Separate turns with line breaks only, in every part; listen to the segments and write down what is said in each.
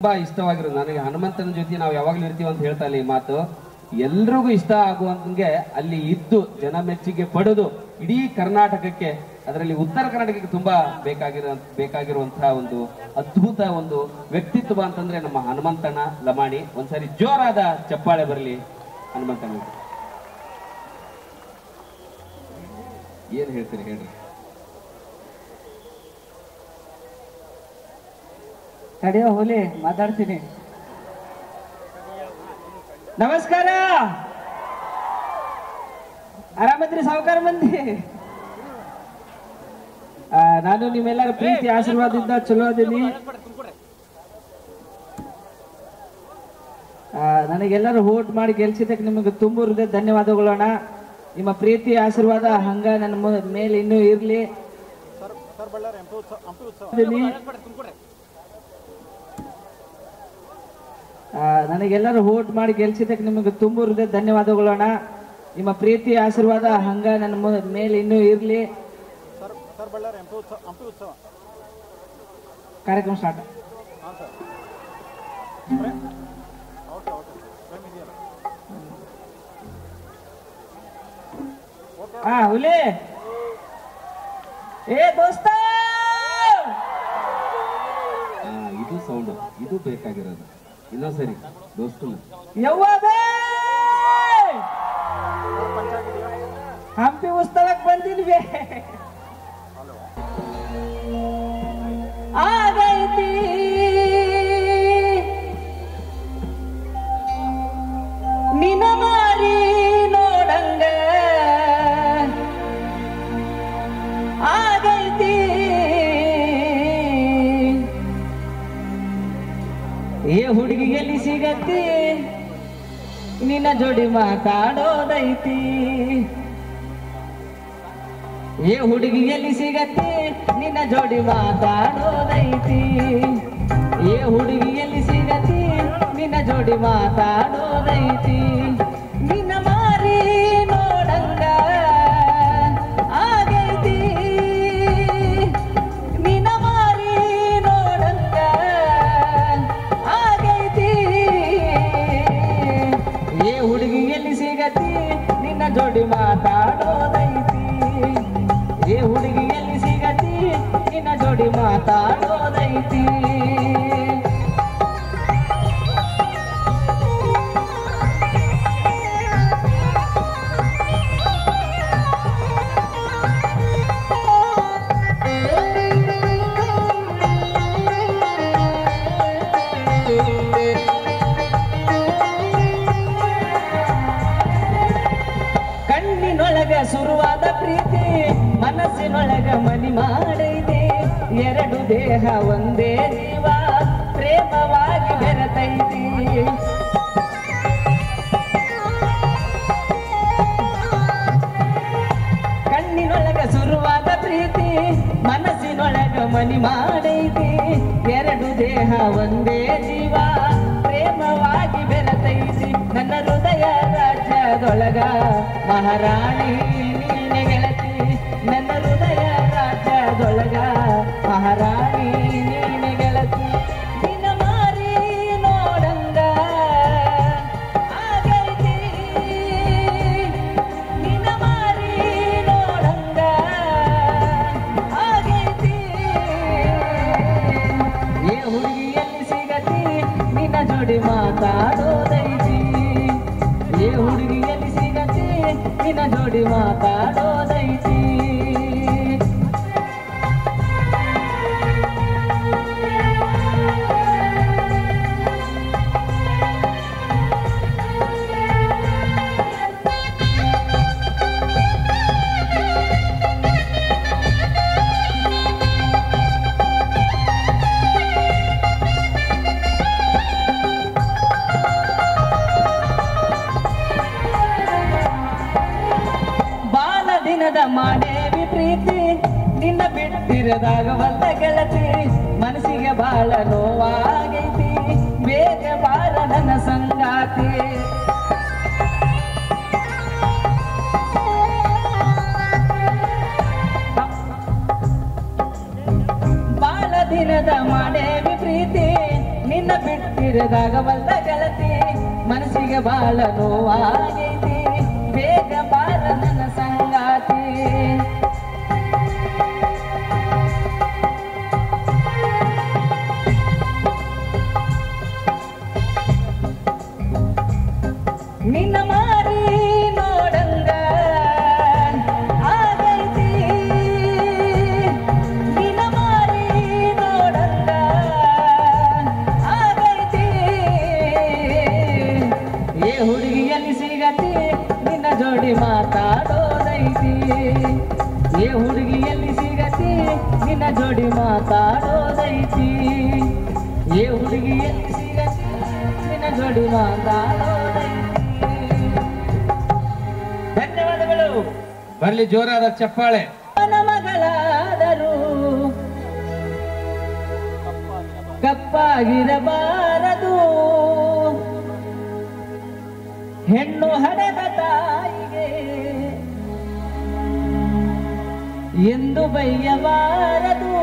ತುಂಬಾ ಇಷ್ಟವಾಗಿರೋದು ನನಗೆ ಹನುಮಂತನ ಜೊತೆ ನಾವು ಯಾವಾಗಲೂ ಇರ್ತೀವಿ ಅಂತ ಹೇಳ್ತಾ ಇಲ್ಲ ಈ ಮಾತು. ಎಲ್ರಿಗೂ ಇಷ್ಟ ಆಗುವಂಗೆ ಅಲ್ಲಿ ಇದ್ದು ಜನ ಮೆಚ್ಚುಗೆ ಪಡೆದು ಇಡೀ ಕರ್ನಾಟಕಕ್ಕೆ, ಅದರಲ್ಲಿ ಉತ್ತರ ಕರ್ನಾಟಕಕ್ಕೆ ತುಂಬಾ ಬೇಕಾಗಿರುವಂತಹ ಒಂದು ಅದ್ಭುತ ಒಂದು ವ್ಯಕ್ತಿತ್ವ ಅಂತಂದ್ರೆ ನಮ್ಮ ಹನುಮಂತಣ್ಣ ಲಮಾಣಿ. ಒಂದ್ಸರಿ ಜೋರಾದ ಚಪ್ಪಾಳೆ ಬರಲಿ ಹನುಮಂತಣ್ಣ. ಏನ್ ಹೇಳ್ತೀರಿ ಹೇಳ್ರಿ.
ತಡೆಯೋ ಹೋಲಿ ಮಾತಾಡ್ತೀನಿ. ನಮಸ್ಕಾರ, ಆರಾಮದ್ರಿ ಸಾವುಕಾರ ಮಂದಿ? ನಾನು ನಿಮ್ಮೆಲ್ಲರ ಪ್ರೀತಿ ಆಶೀರ್ವಾದದಿಂದ ಚಲೋ ಅದೀನಿ. ನನಗೆಲ್ಲರೂ ವೋಟ್ ಮಾಡಿ ಗೆಲ್ಸಿದ್ದಕ್ಕೆ ನಿಮಗೆ ತುಂಬ ಹೃದಯ ಧನ್ಯವಾದಗಳೋಣ. ನಿಮ್ಮ ಪ್ರೀತಿ ಆಶೀರ್ವಾದ ಹಂಗ ನನ್ನ ಮೇಲೆ ಇನ್ನೂ ಇರ್ಲಿ. ನನಗೆಲ್ಲರೂ ವೋಟ್ ಮಾಡಿ ಗೆಲ್ಸಿದ್ದಕ್ಕೆ ನಿಮಗೆ ತುಂಬ ಹೃದಯ ಧನ್ಯವಾದಗಳೋಣ. ನಿಮ್ಮ ಪ್ರೀತಿ ಆಶೀರ್ವಾದ ಹಂಗ ನನ್ನ ಮೇಲೆ ಇನ್ನೂ ಇರ್ಲಿ. ಕಾರ್ಯಕ್ರಮ ಸ್ಟಾರ್ಟ್. ಹುಲಿ ಏ ದೋಸ್ತ,
ಇದು ಸೌಂಡ್, ಇದು ಬೇಕಾಗಿರೋದು. ಇನ್ನೊಂದ್ಸರಿ ದೋಸ್ತನ
ಯವ್ವೇ ಹಂಪಿ ಉತ್ಸವಕ್ಕೆ ಬಂದಿದ್ವಿ. ಆಗೈತಿ ನಿನ ಮಾರಿ ನೋಡಂಗ, ಆಗೈತಿ ಏ ಹುಡುಗಿ ಎಲ್ಲಿ ಸಿಗತ್ತಿ, ನಿನ್ನ ಜೋಡಿ ಮಾತಾಡೋದೈತಿ. ಏ ಹುಡುಗಿ ಎಲ್ಲಿ ಸಿಗತ್ತಿ, ನಿನ್ನ ಜೋಡಿ ಮಾತಾಡೋದೈತಿ. ಏ ಹುಡುಗಿ ಎಲ್ಲಿ ಸಿಗತ್ತಿ, ನಿನ್ನ ಜೋಡಿ ಮಾತಾಡೋದೈತಿ. ನಿನ್ನ ಮಾರಿ ನೋಡಂಗ ಆಗೈತಿ, ನಿನ್ನ ಮಾರಿ ನೋಡಂಗ ಆಗೈತಿ. ಏ ಹುಡುಗಿ ಎಲ್ಲಿ ಸಿಗತ್ತಿ, ನಿನ್ನ ಜೋಡಿ ಮಾತಾಡೋದೈತಿ. ಏ ಹುಡುಗಿ ಎಲ್ಲಿ ಸಿಗತ್ತಿ, ನಿನ್ನ ಜೋಡಿ ಮಾತಾಡೋದೈತಿ. ಕಣ್ಣಿನೊಳಗ ಶುರುವಾದ ಪ್ರೀತಿ, ಮನಸ್ಸಿನೊಳಗ ಮನಿ ಮಾಡೈತಿ. ಎರಡು ದೇಹ ಒಂದೇ ಜೀವ, ಪ್ರೇಮವಾಗಿ ಬೆರೆತೈತಿ. ಕಣ್ಣಿನೊಳಗ ಶುರುವಾದ ಪ್ರೀತಿ, ಮನಸ್ಸಿನೊಳಗ ಮನಿ ಮಾಡೈತಿ. ಎರಡು ದೇಹ ಒಂದೇ ಜೀವ, ಪ್ರೇಮವಾಗಿ ಬೆರೆತೈತಿ. ನನ್ನ ಹೃದಯ ರಾಜ್ಯದೊಳಗ ಮಹಾರಾಣಿ ನೀನೆ ಗೆಳತಿ. ನನ್ನ ಹೃದಯ ರಾಜ್ಯದೊಳಗ ಮಹಾರಾಣಿ ನೀನೆ ಗೆಳತಿ. ನಿನ್ನ ಮಾರಿ ನೋಡಂಗ ಆಗೈತಿ, ನಿನ್ನ ಮಾರಿ ನೋಡಂಗ ಆಗೈತಿ. ಏ ಹುಡುಗಿ ಎಲ್ಲಿ ಸಿಗತಿ, ನಿನ್ನ ಜೋಡಿ ಮಾತಾಡೋದೈತಿ. ಏ ಹುಡುಗಿ ಎಲ್ಲಿ ಸಿಗತಿ, ನಿನ್ನ ಜೋಡಿ ಮಾತಾಡೋದೈತಿ. ದಿನದ ಮಾಡೇವಿ ಪ್ರೀತಿ, ನಿನ್ನ ಬಿಟ್ಟಿರದಾಗವಲ್ಲ ಗೆಳತಿ. ಮನಸ್ಸಿಗೆ ಬಾಳ ನೋವಾಗೈತಿ, ಬೇಗ ಬಾಳ ನನ್ನ ಸಂಗಾತಿ. ಬಾಳ ದಿನದ ಮಾಡೇವಿ ಪ್ರೀತಿ, ನಿನ್ನ ಬಿಟ್ಟಿರದಾಗವಲ್ಲ ಗೆಳತಿ ಮನಸ್ಸಿಗೆ ಬಾಳ ನೋವಾಗೈತಿ ಬೇಗ ಬಾರ ನನ್ನ ಸಂಗಾತಿ ನಿನ್ನ ಮಾರಿ ನೋಡಂಗ ಆಗೈತಿ ನಿನ್ನ ಮಾರಿ ನೋಡಂಗ ಆಗೈತಿ ಏ ಹುಡುಗಿಯಲ್ಲಿ ಸಿಗತಿ ನಿನ್ನ ಜೋಡಿ ಮಾತಾಡೋದೈತಿ ಏ ಹುಡುಗಿಯಲ್ಲಿ ಸಿಗತಿ ನಿನ್ನ ಜೋಡಿ ಮಾತಾಡೋದೈತಿ ಏ ಹುಡುಗಿಯಲ್ಲಿ ಸಿಗತಿ ನಿನ್ನ ಜೋಡಿ ಮಾತಾಡೋದೈತಿ ಧನ್ಯವಾದಗಳು
ಬರ್ಲಿ ಜೋರಾದ ಚಪ್ಪಾಳೆ
ಮಗಳಾದರೂ ಕಪ್ಪಾಗಿರಬಾರದು ಹೆಣ್ಣು ಹಡೆದ ತಾಯಿಗೆ ಎಂದು ಬೈಯಬಾರದು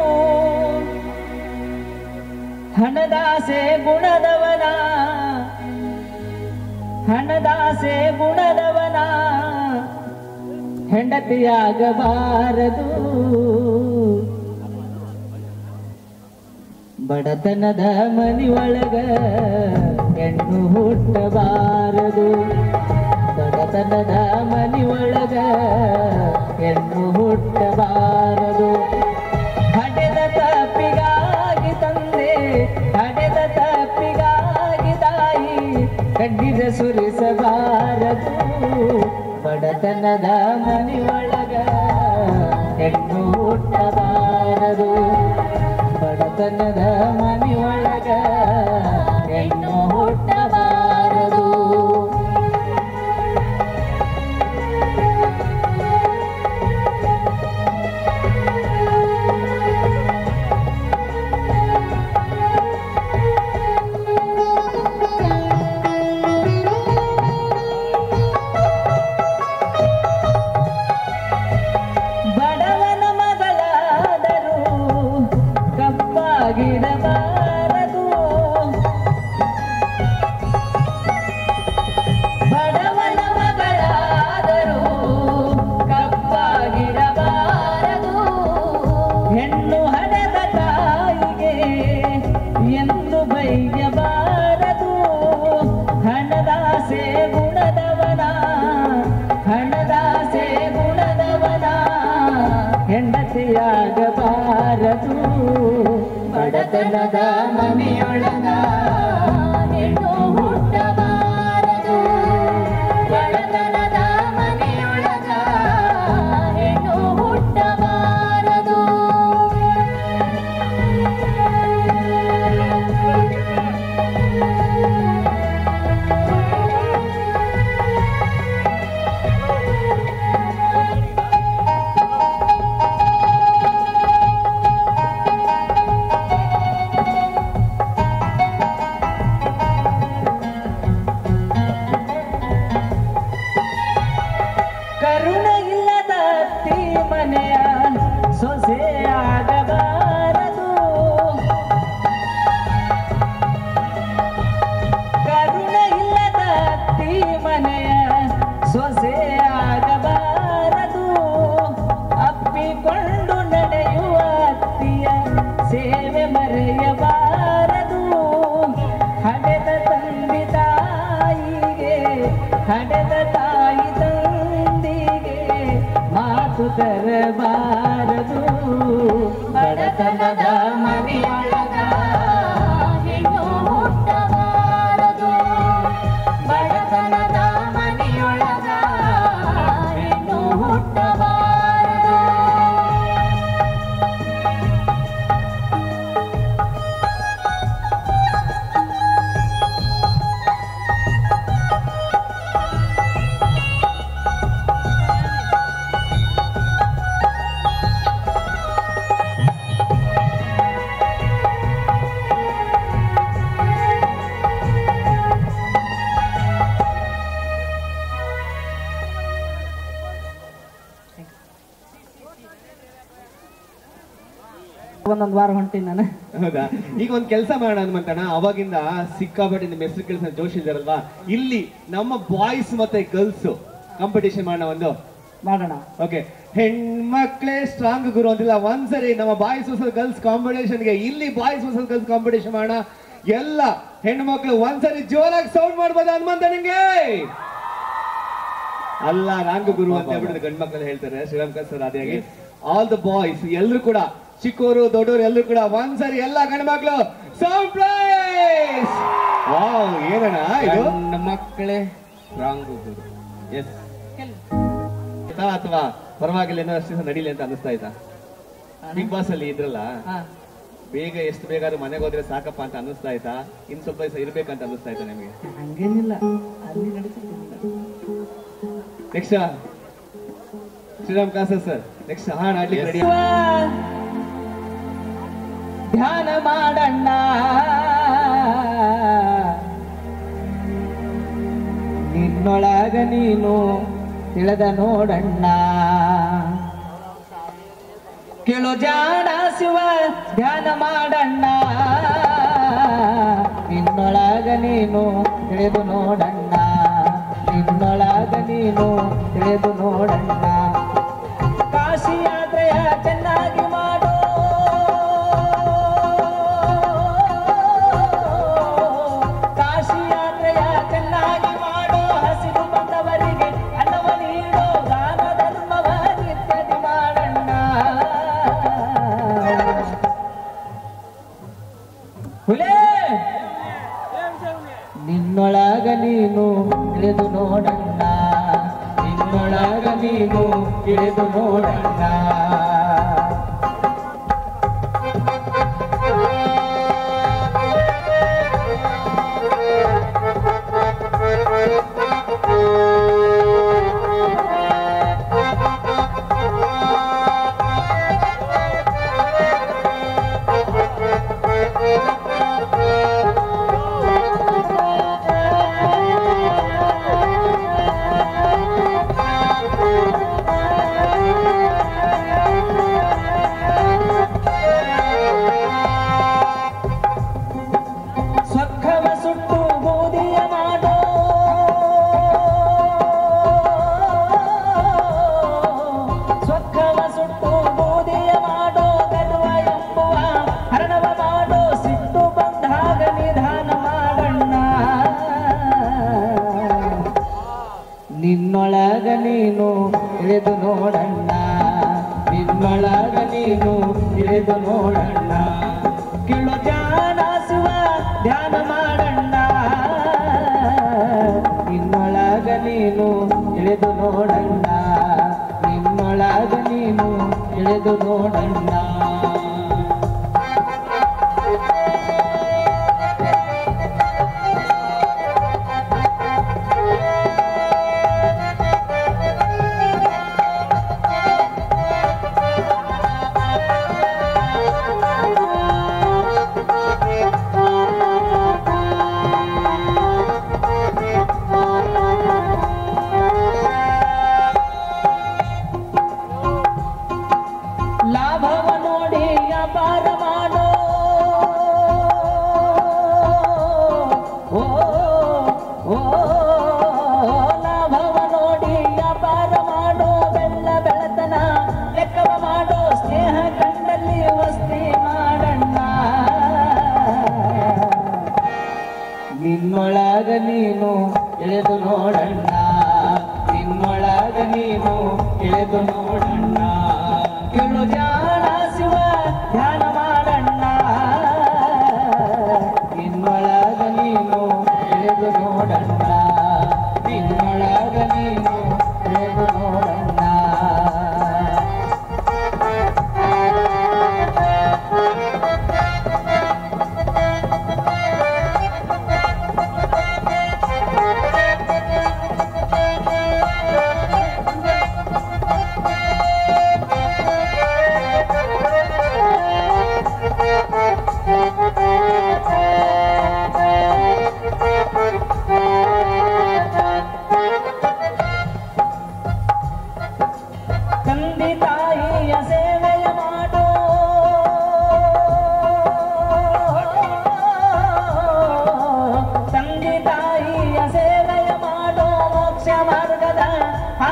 ಹಣದಾಸೆ ಗುಣದವನ ಹಣದಾಸೆ ಗುಣದವನ ಹೆಂಡತಿಯಾಗಬಾರದು ಬಡತನದ ಮನಿಯೊಳಗ ಹೆಣ್ಣು ಹುಟ್ಟಬಾರದು ಬಡತನದ ಮನಿಯೊಳಗ ಹೆಣ್ಣು ಹುಟ್ಟಬಾರದು ಹಡೆದ ತಪ್ಪಿಗಾಗಿ ತಂದೆ ಹಡೆದ ತಪ್ಪಿಗಾಗಿ ತಾಯಿ ಕಡ್ಡಿದ ಸುರಿಸಬಾರದು ಬಡತನದ ಮನಿಯೊಳಗ ಹೆಣ್ಣು ಹುಟ್ಟಬಾರದು ಬಡತನದ ಮನಿಯೊಳಗ ಹೆಣ್ಣು ಹುಟ್ಟಬಾರದು ಹೆಂಡತಿಯಾಗಬಾರದು ಬಡತನದ ಮನೆಯೊಳಗ ಹೆಣ್ಣು ಹುಟ್ಟಬಾರದು ಬಡತನದ ಮನೆಯೊಳಗ ಹೆಣ್ಣು ಹುಟ್ಟಬಾರದು ಕರುಣೆ ಇಲ್ಲದ ಅತ್ತಿ ಮನೆಯ ಸೊಸೆ ಆಗಬಾರದು ಕರುಣೆ ಇಲ್ಲದ ಅತ್ತಿ ಮನೆಯ ಸೊಸೆ ಆಗಬಾರದು ಅಪ್ಪಿಕೊಂಡು ನಡೆಯುವ ಅತ್ತಿಯ ಸೇವೆ ಮರೆಯಬಾರದು ಹಡೆದ ತಂದೆ ತಾಯಿಗೆ ಹಡೆದ ತಾಯಿ ಮಾತು ತರಬಾರದು ಬಡತನದ ಮನೆಯೊಳಗ ಹೆಣ್ಣು ಹುಟ್ಟಬಾರದು ಬಡತನದ ಮನೆಯೊಳಗ ಹೆಣ್ಣು ಹುಟ್ಟಬಾರದು ಇನ್ನೊಂದು ವಾರ ಹೊಂಟೀನಿ ನಾನು.
ಹೌದಾ? ಈಗ ಒಂದ್ ಕೆಲಸ ಮಾಡೋಣ ಹನುಮಂತಣ್ಣ, ಅವಾಗಿಂದ ಸಿಕ್ಕಾಪಟ್ಟೆ ನಿಮ್ಮ ಹೆಸರು ಕೆಲಸ ಜೋಶ್ ಇದಾರಲ್ವಾ, ಇಲ್ಲಿ ನಮ್ಮ ಬಾಯ್ಸ್ ಮತ್ತೆ ಗರ್ಲ್ಸ್ ಕಾಂಪಿಟೇಷನ್ ಮಾಡೋಣ ಒಂದು.
ಮಾಡೋಣ.
ಓಕೆ, ಹೆಣ್ಮಕ್ಳೇ ಸ್ಟ್ರಾಂಗ್ ಗುರು ಅಂತಿಲ್ಲ, ಒಂದ್ಸರಿ ನಮ್ಮ ಬಾಯ್ಸ್ ವರ್ಸಸ್ ಗರ್ಲ್ಸ್ ಕಾಂಪಿಟೇಷನ್ಗೆ ಇಲ್ಲಿ ಬಾಯ್ಸ್ ವರ್ಸಸ್ ಗರ್ಲ್ಸ್ ಕಾಂಪಿಟೇಷನ್ ಮಾಡೋಣ. ಎಲ್ಲ ಹೆಣ್ಮಕ್ಳು ಒಂದ್ಸರಿ ಜೋರಾಗಿ ಸೌಂಡ್ ಮಾಡ್ಬೋದ ಹನುಮಂತನಿಗೆ? ಅಲ್ಲ ರಾಂಗ್ ಗುರು ಅಂತ ಹೇಳ್ಬಿಟ್ಟು ಗಂಡ್ ಮಕ್ಕಳು ಹೇಳ್ತಾರೆ, ಶ್ರೀರಾಮ್ಕರ್ ಸರ್. ಅದೇ ಆಲ್ ದ ಬಾಯ್ಸ್ ಎಲ್ಲರೂ ಕೂಡ, ಚಿಕ್ಕವರು ದೊಡ್ಡವರು ಎಲ್ಲರೂ ಕೂಡ ಒಂದ್ಸರಿ ಎಲ್ಲ ಗಂಡು ಮಕ್ಕಳು ಸೌಂಡ್ ಪ್ಲೇಸ್. ವಾವ್, ಏನಣ್ಣ ಇದು?
ಗಂಡು ಮಕ್ಕಳೇ ರಾಂಗ್ ಗುರು. ಎಸ್
ಅಥವಾ ಪರವಾಗಿಲ್ಲ, ಏನೋ ಅಷ್ಟು ದಿವಸ ನಡೀಲಿ ಅಂತ ಅನಿಸ್ತಾ ಆಯ್ತಾ? ಬಿಗ್ ಬಾಸ್ ಅಲ್ಲಿ ಇದ್ರಲ್ಲ, ಬೇಗ ಎಷ್ಟು ಬೇಕಾದ್ರೂ ಮನೆಗೆ ಹೋದ್ರೆ ಸಾಕಪ್ಪ ಅಂತ ಅನಿಸ್ತಾ ಆಯ್ತಾ? ಇನ್ ಸ್ವಲ್ಪ ದಿವಸ ಇರ್ಬೇಕಂತ ಅನಿಸ್ತಾ ಆಯ್ತಾ ನಿಮಗೆ?
ಹಂಗೇನಿಲ್ಲ, ಅಲ್ಲಿ ನಡೀತಿಲ್ಲ.
ನೆಕ್ಸ್ಟ್ ಶ್ರೀರಾಮ್ ಕಾಸರ್ ಸರ್, ನೆಕ್ಸ್ಟ್ ಹಾಡ್ ಆಡ್ಲಿಕ್ಕೆ ರೆಡಿ.
ಧ್ಯಾನ ಮಾಡಣ್ಣ, ನಿನ್ನೊಳಗ ನೀನು ತಿಳಿದ ನೋಡಣ್ಣ. ಕೇಳು ಜಾಣ ಶಿವ ಧ್ಯಾನ ಮಾಡಣ್ಣ, ನಿನ್ನೊಳಗ ನೀನು ತಿಳಿದು ನೋಡಣ್ಣ. ನಿನ್ನೊಳಗ ನೀನು ತಿಳಿದು ನೋಡಣ್ಣ. ಕಾಶಿ ಯಾತ್ರೆಯ ಚೆನ್ನಾಗಿ ಮಾಡೋ, ಕಾಶಿ ಯಾತ್ರೆಯ ಚೆನ್ನಾಗಿ ಮಾಡೋ. ಹಸಿದು ಬಂದವರಿಗೆ ಅನ್ನವ ನೀಡೋ, ದಾನ ಧರ್ಮವ ನಿತ್ಯದಿ ಮಾಡಣ್ಣ. ಹುಲೇ ನಿನ್ನೊಳಗ ನೀನು ತಿಳಿದು ನೋಡಣ್ಣ, ನಿನ್ನೊಳಗ ನೀನು ತಿಳಿದು ನೋಡಣ್ಣ. ಸ್ವಖವ ಸುಟ್ಟು ಬೂದಿಯ ಮಾಡೋ, ಸ್ವಖವ ಸುಟ್ಟು ಬೂದಿಯ ಮಾಡೋ. ಗರ್ವ ಎಂಬುವ ಹರಣವ ಮಾಡೋ, ಸಿಟ್ಟು ಬಂದಾಗ ನಿಧಾನ ಮಾಡಣ್ಣ. ನಿನ್ನೊಳಗ ನೀನು ತಿಳಿದು ನೋಡಣ್ಣ, ನಿನ್ನೊಳಗ ನೀನು ತಿಳಿದು ನೋಡಣ್ಣ. ಕಿಳು ಜಾಣ ಶಿವ ಧ್ಯಾನ ಮಾಡಣ್ಣ, ನಿನ್ನೊಳಗ ನೀನು ತಿಳಿದು ನೋಡಣ್ಣ. ನಿನ್ನೊಳಗ ನೀನು ತಿಳಿದು ನೋಡಣ್ಣ. ಲಾಭವ ನೋಡಿ ವ್ಯಾಪಾರ ಮಾಡೋ, ಓ ಓ ಲಾಭವ ನೋಡಿ ವ್ಯಾಪಾರ ಮಾಡೋ. ಬೆಲ್ಲ ಬೆಳತನ ಲೆಕ್ಕವ ಮಾಡೋ, ಸ್ನೇಹ ಕಂಡಲ್ಲಿ ವಸ್ತಿ ಮಾಡಣ್ಣ. ನಿನ್ನೊಳಗ ನೀನು ಇಳಿದು ನೋಡಣ್ಣ, ನಿನ್ನೊಳಗ ನೀನು ಇಳಿದು ನೋಡಣ್ಣ. ಕೇಳು ಜಾಣ ಶಿವ ಧ್ಯಾನ ಮಾಡಣ್ಣ, ನಿನ್ನೊಳಗ ನೀನು ಇಳಿದು ನೋಡಣ್ಣ. ನಿನ್ನೊಳಗ ನೀನು ಇಳಿದು ನೋಡಣ್ಣ.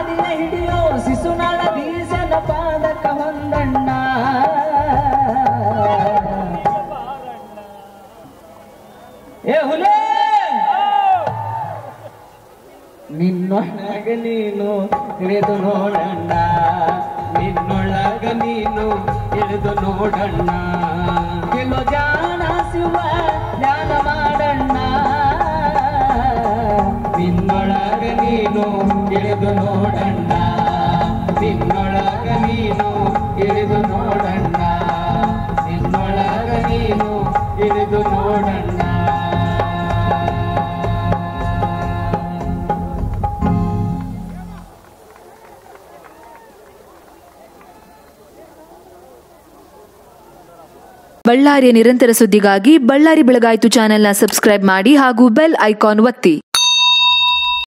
ಹಾದಿನ ಹಿಡಿಯೋ ಶಿಶುನಾಳ ಬೀಸನ ಪಾದಕ ಹೊಂದಣ್ಣ ಏ ಹುಲೇ ನಿನ್ನೊಳಗ ನೀನು ಇಳಿದು ನೋಡಣ್ಣ ನಿನ್ನೊಳಗ ನೀನು ಇಳಿದು ನೋಡಣ್ಣ ಕೆಲವು ಜಾಣ ಶಿವ ಧ್ಯಾನ ಮಾಡಣ್ಣ ನಿನ್ನೊಳಗ ನೀನು ಇಳಿದು ನೋಡಣ್ಣ ನಿನ್ನೊಳಗ ನೀನು ಇಳಿದು ನೋಡಣ್ಣ ನಿನ್ನೊಳಗ ನೀನು ಇಳಿದು ನೋಡಣ್ಣ
ಬಳ್ಳಾರಿಯ ನಿರಂತರ ಸುದ್ದಿಗಾಗಿ ಬಳ್ಳಾರಿ ಬೆಳಗಾಯಿತು ಚಾನೆಲ್ನ ಸಬ್ಸ್ಕ್ರೈಬ್ ಮಾಡಿ ಹಾಗೂ ಬೆಲ್ ಐಕಾನ್ ಒತ್ತಿ.